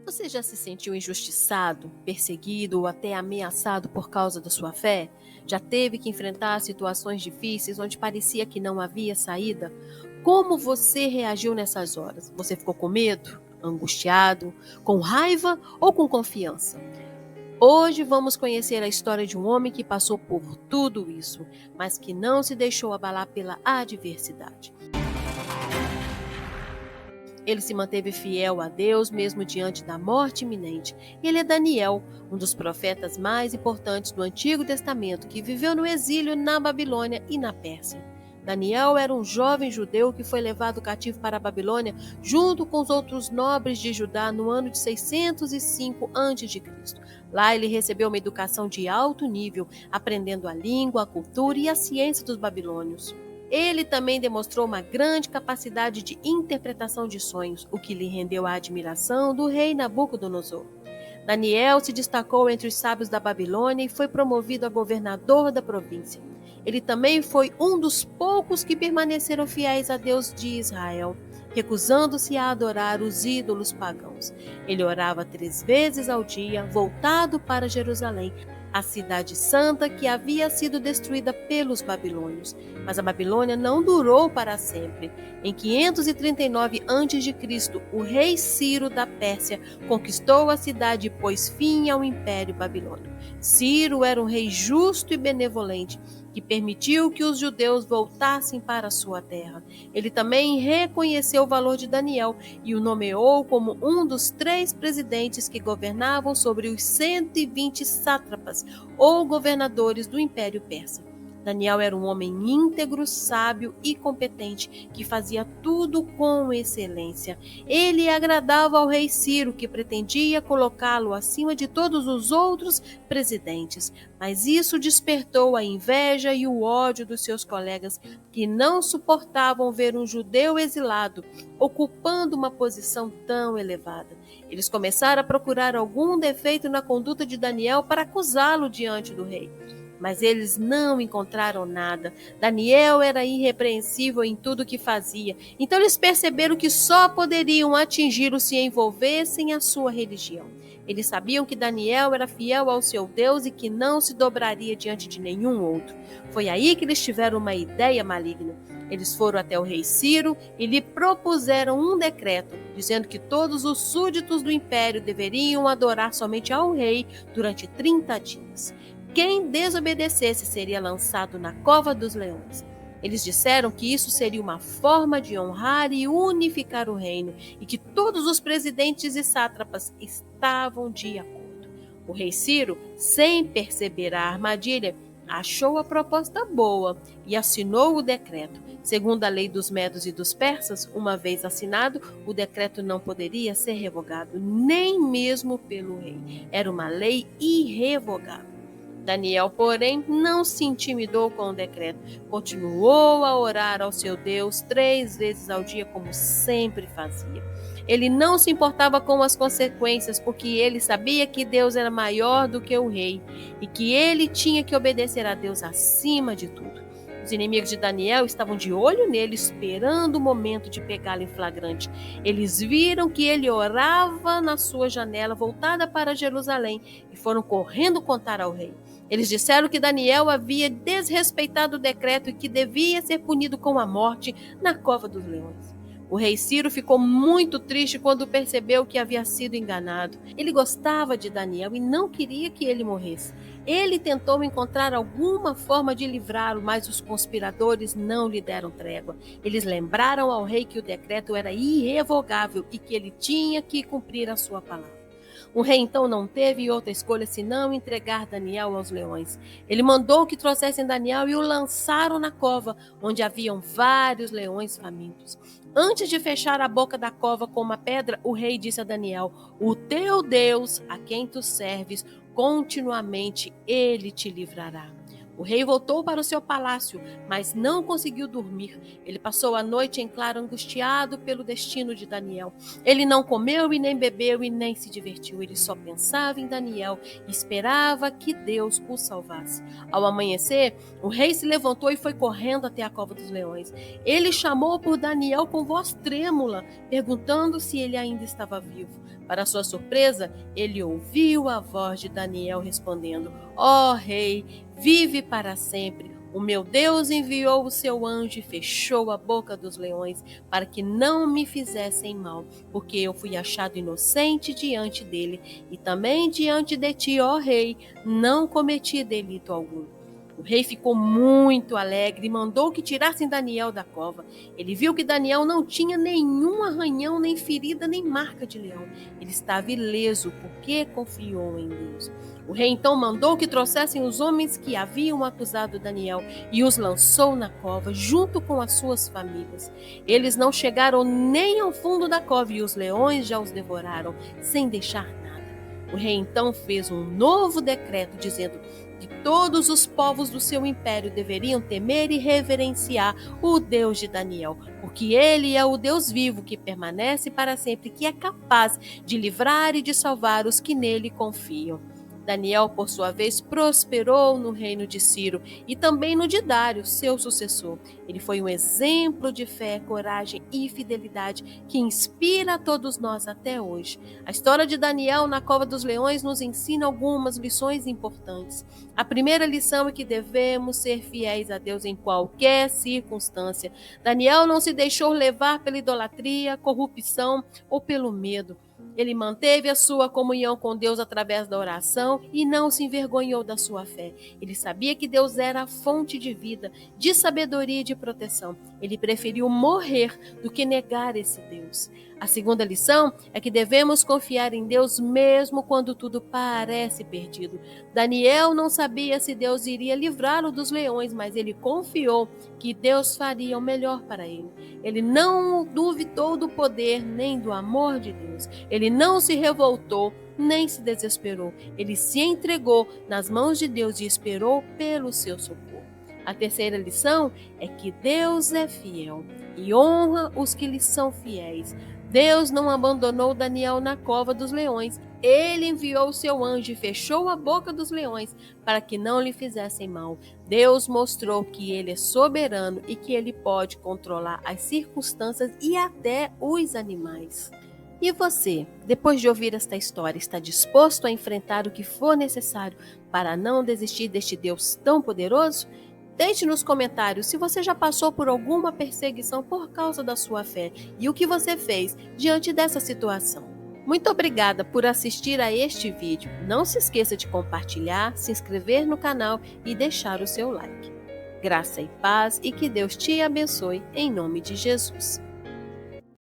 Você já se sentiu injustiçado, perseguido ou até ameaçado por causa da sua fé? Já teve que enfrentar situações difíceis onde parecia que não havia saída? Como você reagiu nessas horas? Você ficou com medo, angustiado, com raiva ou com confiança? Hoje vamos conhecer a história de um homem que passou por tudo isso, mas que não se deixou abalar pela adversidade. Ele se manteve fiel a Deus mesmo diante da morte iminente. Ele é Daniel, um dos profetas mais importantes do Antigo Testamento, que viveu no exílio na Babilônia e na Pérsia. Daniel era um jovem judeu que foi levado cativo para a Babilônia junto com os outros nobres de Judá no ano de 605 a.C. Lá ele recebeu uma educação de alto nível, aprendendo a língua, a cultura e a ciência dos babilônios. Ele também demonstrou uma grande capacidade de interpretação de sonhos, o que lhe rendeu a admiração do rei Nabucodonosor. Daniel se destacou entre os sábios da Babilônia e foi promovido a governador da província. Ele também foi um dos poucos que permaneceram fiéis a Deus de Israel, recusando-se a adorar os ídolos pagãos. Ele orava 3 vezes ao dia, voltado para Jerusalém, a cidade santa que havia sido destruída pelos babilônios. Mas a Babilônia não durou para sempre. Em 539 a.C., o rei Ciro da Pérsia conquistou a cidade e pôs fim ao Império Babilônio. Ciro era um rei justo e benevolente, que permitiu que os judeus voltassem para a sua terra. Ele também reconheceu o valor de Daniel e o nomeou como um dos 3 presidentes que governavam sobre os 120 sátrapas ou governadores do Império Persa. Daniel era um homem íntegro, sábio e competente, que fazia tudo com excelência. Ele agradava ao rei Ciro, que pretendia colocá-lo acima de todos os outros presidentes, mas isso despertou a inveja e o ódio dos seus colegas, que não suportavam ver um judeu exilado ocupando uma posição tão elevada. Eles começaram a procurar algum defeito na conduta de Daniel para acusá-lo diante do rei. Mas eles não encontraram nada. Daniel era irrepreensível em tudo o que fazia. Então eles perceberam que só poderiam atingi-lo se envolvessem a sua religião. Eles sabiam que Daniel era fiel ao seu Deus e que não se dobraria diante de nenhum outro. Foi aí que eles tiveram uma ideia maligna. Eles foram até o rei Ciro e lhe propuseram um decreto, dizendo que todos os súditos do império deveriam adorar somente ao rei durante 30 dias. Quem desobedecesse seria lançado na cova dos leões. Eles disseram que isso seria uma forma de honrar e unificar o reino e que todos os presidentes e sátrapas estavam de acordo. O rei Ciro, sem perceber a armadilha, achou a proposta boa e assinou o decreto. Segundo a lei dos medos e dos persas, uma vez assinado, o decreto não poderia ser revogado, nem mesmo pelo rei. Era uma lei irrevogável. Daniel, porém, não se intimidou com o decreto. Continuou a orar ao seu Deus 3 vezes ao dia, como sempre fazia. Ele não se importava com as consequências, porque ele sabia que Deus era maior do que o rei e que ele tinha que obedecer a Deus acima de tudo. Os inimigos de Daniel estavam de olho nele, esperando o momento de pegá-lo em flagrante. Eles viram que ele orava na sua janela, voltada para Jerusalém, e foram correndo contar ao rei. Eles disseram que Daniel havia desrespeitado o decreto e que devia ser punido com a morte na cova dos leões. O rei Ciro ficou muito triste quando percebeu que havia sido enganado. Ele gostava de Daniel e não queria que ele morresse. Ele tentou encontrar alguma forma de livrá-lo, mas os conspiradores não lhe deram trégua. Eles lembraram ao rei que o decreto era irrevogável e que ele tinha que cumprir a sua palavra. O rei então não teve outra escolha senão entregar Daniel aos leões. Ele mandou que trouxessem Daniel e o lançaram na cova, onde haviam vários leões famintos. Antes de fechar a boca da cova com uma pedra, o rei disse a Daniel: "O teu Deus, a quem tu serves, continuamente ele te livrará." O rei voltou para o seu palácio, mas não conseguiu dormir. Ele passou a noite em claro, angustiado pelo destino de Daniel. Ele não comeu e nem bebeu e nem se divertiu. Ele só pensava em Daniel e esperava que Deus o salvasse. Ao amanhecer, o rei se levantou e foi correndo até a cova dos leões. Ele chamou por Daniel com voz trêmula, perguntando se ele ainda estava vivo. Para sua surpresa, ele ouviu a voz de Daniel respondendo: Ó rei, vive para sempre. O meu Deus enviou o seu anjo e fechou a boca dos leões para que não me fizessem mal, porque eu fui achado inocente diante dele e também diante de ti, ó rei, não cometi delito algum. O rei ficou muito alegre e mandou que tirassem Daniel da cova. Ele viu que Daniel não tinha nenhum arranhão, nem ferida, nem marca de leão. Ele estava ileso porque confiou em Deus. O rei então mandou que trouxessem os homens que haviam acusado Daniel e os lançou na cova junto com as suas famílias. Eles não chegaram nem ao fundo da cova e os leões já os devoraram, sem deixar nada. O rei então fez um novo decreto dizendo que todos os povos do seu império deveriam temer e reverenciar o Deus de Daniel, porque ele é o Deus vivo que permanece para sempre, que é capaz de livrar e de salvar os que nele confiam. Daniel, por sua vez, prosperou no reino de Ciro e também no de Dário, seu sucessor. Ele foi um exemplo de fé, coragem e fidelidade que inspira a todos nós até hoje. A história de Daniel na cova dos leões nos ensina algumas lições importantes. A primeira lição é que devemos ser fiéis a Deus em qualquer circunstância. Daniel não se deixou levar pela idolatria, corrupção ou pelo medo. Ele manteve a sua comunhão com Deus através da oração e não se envergonhou da sua fé. Ele sabia que Deus era a fonte de vida, de sabedoria e de proteção. Ele preferiu morrer do que negar esse Deus. A segunda lição é que devemos confiar em Deus mesmo quando tudo parece perdido. Daniel não sabia se Deus iria livrá-lo dos leões, mas ele confiou que Deus faria o melhor para ele. Ele não duvidou do poder nem do amor de Deus. Ele não se revoltou nem se desesperou. Ele se entregou nas mãos de Deus e esperou pelo seu socorro. A terceira lição é que Deus é fiel e honra os que lhe são fiéis. Deus não abandonou Daniel na cova dos leões. Ele enviou o seu anjo e fechou a boca dos leões para que não lhe fizessem mal. Deus mostrou que ele é soberano e que ele pode controlar as circunstâncias e até os animais. E você, depois de ouvir esta história, está disposto a enfrentar o que for necessário para não desistir deste Deus tão poderoso? Deixe nos comentários se você já passou por alguma perseguição por causa da sua fé e o que você fez diante dessa situação. Muito obrigada por assistir a este vídeo. Não se esqueça de compartilhar, se inscrever no canal e deixar o seu like. Graça e paz e que Deus te abençoe em nome de Jesus.